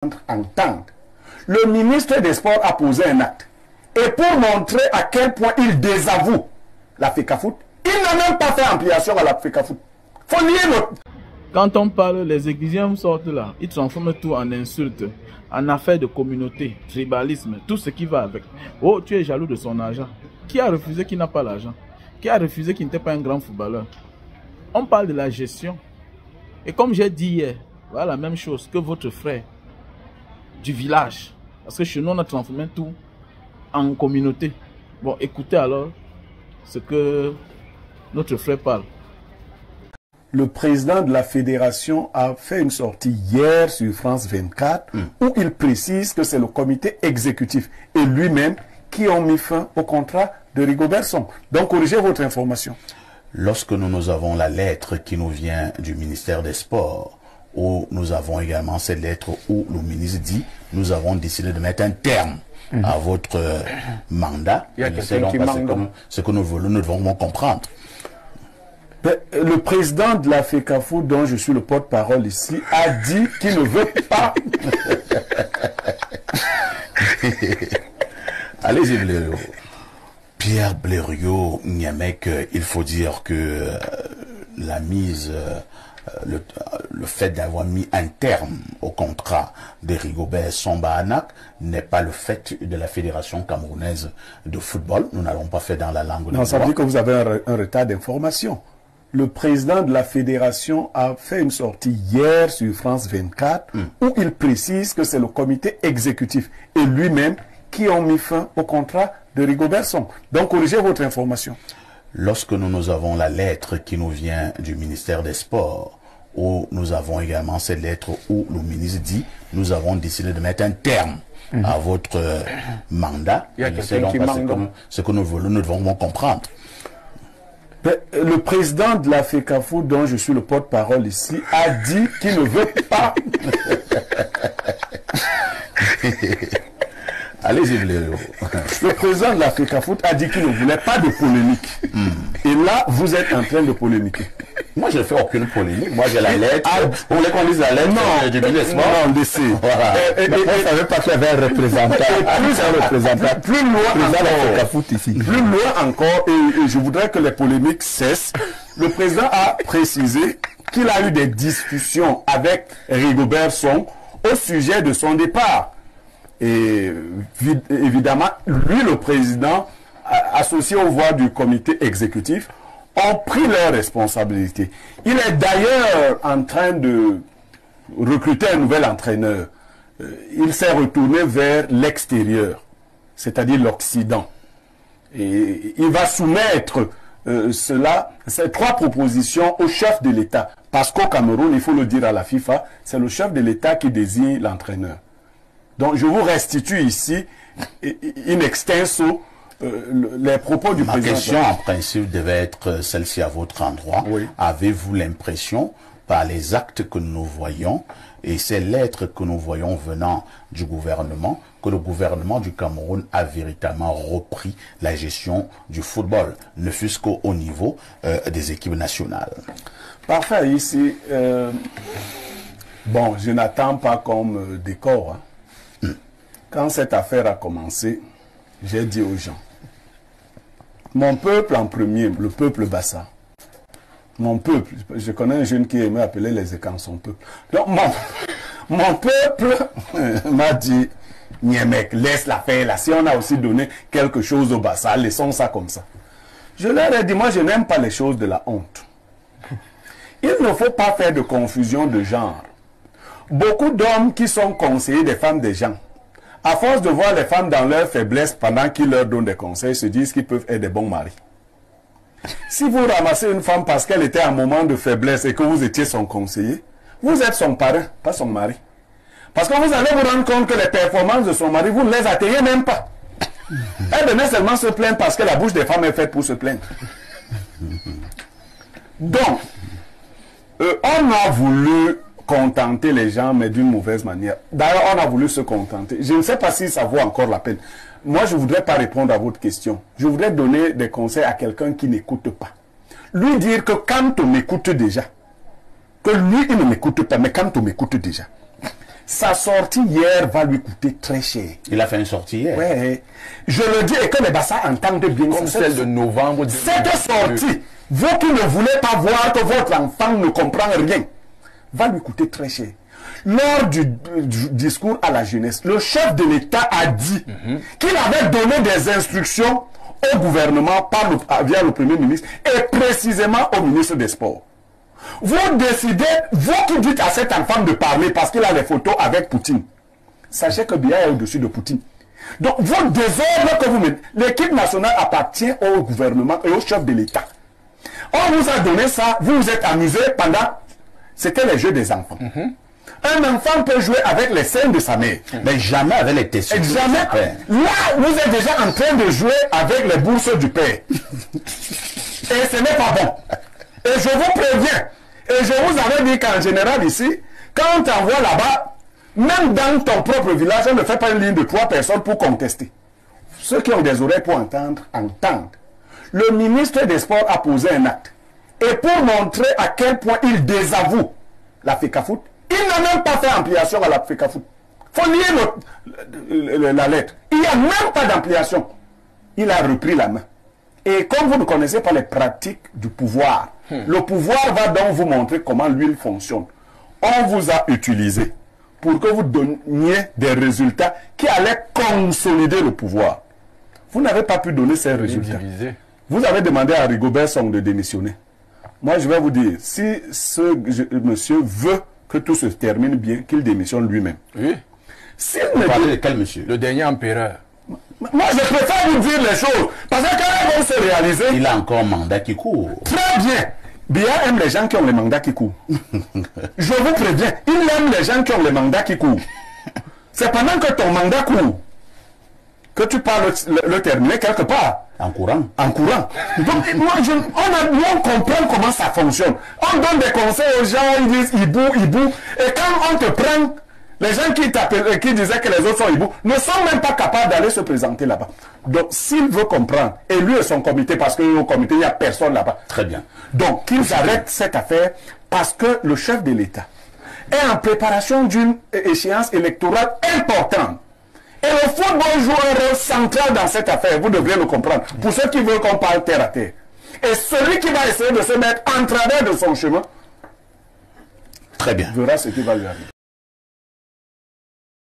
entendre. Le ministre des Sports a posé un acte. Et pour montrer à quel point il désavoue la FECAFOOT, il n'a même pas fait ampliation à la FECAFOOT. Faut lier notre... Quand on parle, les Égyptiens sortent là, ils transforment tout en insulte, en affaire de communauté, tribalisme, tout ce qui va avec. Oh, tu es jaloux de son argent. Qui a refusé qui n'a pas l'argent? Qui a refusé qui n'était pas un grand footballeur? On parle de la gestion. Et comme j'ai dit hier, voilà la même chose que votre frère du village. Parce que chez nous, on a transformé tout en communauté. Bon, écoutez alors ce que notre frère parle. Le président de la fédération a fait une sortie hier sur France 24 où il précise que c'est le comité exécutif et lui-même qui ont mis fin au contrat de Rigobert Song. Donc, corrigez votre information. Lorsque nous avons la lettre qui nous vient du ministère des Sports, où nous avons également cette lettre où le ministre dit « Nous avons décidé de mettre un terme à votre mandat ». Ce que nous voulons, nous devons comprendre. Le président de la FECAFOOT, dont je suis le porte-parole ici, a dit qu'il ne veut pas... Allez-y, Blériot. Pierre Blériot, Niamek, il faut dire que la mise, le fait d'avoir mis un terme au contrat de Rigobert Song n'est pas le fait de la Fédération camerounaise de football. Nous n'allons pas faire dans la langue de Non, ça veut dire que vous avez un retard d'information. Le président de la fédération a fait une sortie hier sur France 24 où il précise que c'est le comité exécutif et lui-même qui ont mis fin au contrat de Rigobert Song. Donc, corrigez votre information. Lorsque nous avons la lettre qui nous vient du ministère des Sports, où nous avons également cette lettre où le ministre dit « Nous avons décidé de mettre un terme à votre mandat ». Ce que nous voulons, nous devons comprendre. Le président de la FECAFOOT, dont je suis le porte-parole ici, a dit qu'il ne veut pas... Allez-y, Blériot. Le président de la FECAFOOT a dit qu'il ne voulait pas de polémique. Et là, vous êtes en train de polémiquer. Moi, je ne fais aucune polémique. Moi, j'ai la lettre. Vous voulez qu'on lise la lettre du ministre? Non, laissez. Voilà. Vous ne savez pas qu'il y avait un représentant. Plus loin encore, et je voudrais que les polémiques cessent. Le président a précisé qu'il a eu des discussions avec Rigobert Song au sujet de son départ. Et évidemment, lui, le président, associé aux voix du comité exécutif, ont pris leurs responsabilités. Il est d'ailleurs en train de recruter un nouvel entraîneur. Il s'est retourné vers l'extérieur, c'est-à-dire l'Occident. Et il va soumettre ces trois propositions au chef de l'État. Parce qu'au Cameroun, il faut le dire à la FIFA, c'est le chef de l'État qui désigne l'entraîneur. Donc, je vous restitue ici, in extenso, les propos du président. Ma question, en principe, devait être celle-ci à votre endroit. Oui. Avez-vous l'impression, par les actes que nous voyons et ces lettres que nous voyons venant du gouvernement, que le gouvernement du Cameroun a véritablement repris la gestion du football, ne fût-ce qu'au niveau des équipes nationales? Parfait. Ici, bon, je n'attends pas comme décor, hein. Quand cette affaire a commencé, j'ai dit aux gens, mon peuple en premier, le peuple Bassa, mon peuple, je connais un jeune qui aimait appeler les écans son peuple. Donc mon peuple m'a dit, Niamek, laisse l'affaire là, si on a aussi donné quelque chose au Bassa, laissons ça comme ça. Je leur ai dit, moi je n'aime pas les choses de la honte. Il ne faut pas faire de confusion de genre. Beaucoup d'hommes qui sont conseillers des femmes des gens, à force de voir les femmes dans leur faiblesse pendant qu'ils leur donnent des conseils, se disent qu'ils peuvent être des bons maris. Si vous ramassez une femme parce qu'elle était à un moment de faiblesse et que vous étiez son conseiller, vous êtes son parrain, pas son mari. Parce que vous allez vous rendre compte que les performances de son mari, vous ne les atteignez même pas. Elle venait seulement se plaindre parce que la bouche des femmes est faite pour se plaindre. Donc, on a voulu contenter les gens, mais d'une mauvaise manière. D'ailleurs, on a voulu se contenter. Je ne sais pas si ça vaut encore la peine. Moi, je ne voudrais pas répondre à votre question. Je voudrais donner des conseils à quelqu'un qui n'écoute pas. Lui dire que quand on m'écoute déjà, que lui, il ne m'écoute pas, mais quand on m'écoute déjà, Sa sortie hier va lui coûter très cher. Il a fait une sortie hier. Ouais, je le dis et que les Bassa entendent bien. Comme celle de novembre. Cette sortie, vous qui ne voulez pas voir que votre enfant ne comprend rien, va lui coûter très cher. Lors du discours à la jeunesse, le chef de l'État a dit qu'il avait donné des instructions au gouvernement via le Premier ministre et précisément au ministre des Sports. Vous décidez, vous qui dites à cet enfant de parler parce qu'il a les photos avec Poutine. Sachez que Biya est au-dessus de Poutine. Donc, vos désordres que vous mettez, l'équipe nationale appartient au gouvernement et au chef de l'État. On vous a donné ça, vous vous êtes amusé pendant... C'était les jeux des enfants. Un enfant peut jouer avec les seins de sa mère. Mais jamais avec les testicles. Jamais. Là, vous êtes déjà en train de jouer avec les bourses du père. Et ce n'est pas bon. Et je vous préviens, et je vous avais dit qu'en général ici, quand on t'envoie là-bas, même dans ton propre village, on ne fait pas une ligne de 3 personnes pour contester. Ceux qui ont des oreilles pour entendre, entendent. Le ministre des Sports a posé un acte. Et pour montrer à quel point il désavoue la FECAFOOT, il n'a même pas fait ampliation à la FECAFOOT. Il faut lire la lettre. Il n'y a même pas d'ampliation. Il a repris la main. Et comme vous ne connaissez pas les pratiques du pouvoir, le pouvoir va donc vous montrer comment l'huile fonctionne. On vous a utilisé pour que vous donniez des résultats qui allaient consolider le pouvoir. Vous n'avez pas pu donner ces résultats. Vous avez demandé à Rigobert Song de démissionner. Moi, je vais vous dire, si ce monsieur veut que tout se termine bien, qu'il démissionne lui-même. Oui. Vous parlez de quel monsieur? Le dernier empereur. Moi, je préfère vous dire les choses. Parce que quand elles vont se réaliser... Il a encore un mandat qui court. Très bien. Biya aime les gens qui ont les mandats qui courent. Je vous préviens, il aime les gens qui ont les mandats qui courent. C'est pendant que ton mandat court que tu parles le terminer quelque part. En courant. En courant. Donc, on comprend comment ça fonctionne. On donne des conseils aux gens, ils disent hibou. Et quand on te prend, les gens qui disaient que les autres sont hibou ne sont même pas capables d'aller se présenter là-bas. Donc, s'il veut comprendre, et lui et son comité, parce qu'au comité, il n'y a personne là-bas. Très bien. Donc, qu'ils arrêtent cette affaire parce que le chef de l'État est en préparation d'une échéance électorale importante. Et le football joue un rôle central dans cette affaire, vous devriez le comprendre. Pour ceux qui veulent qu'on parle terre à terre. Et celui qui va essayer de se mettre en travers de son chemin, très bien, verra ce qui va lui arriver.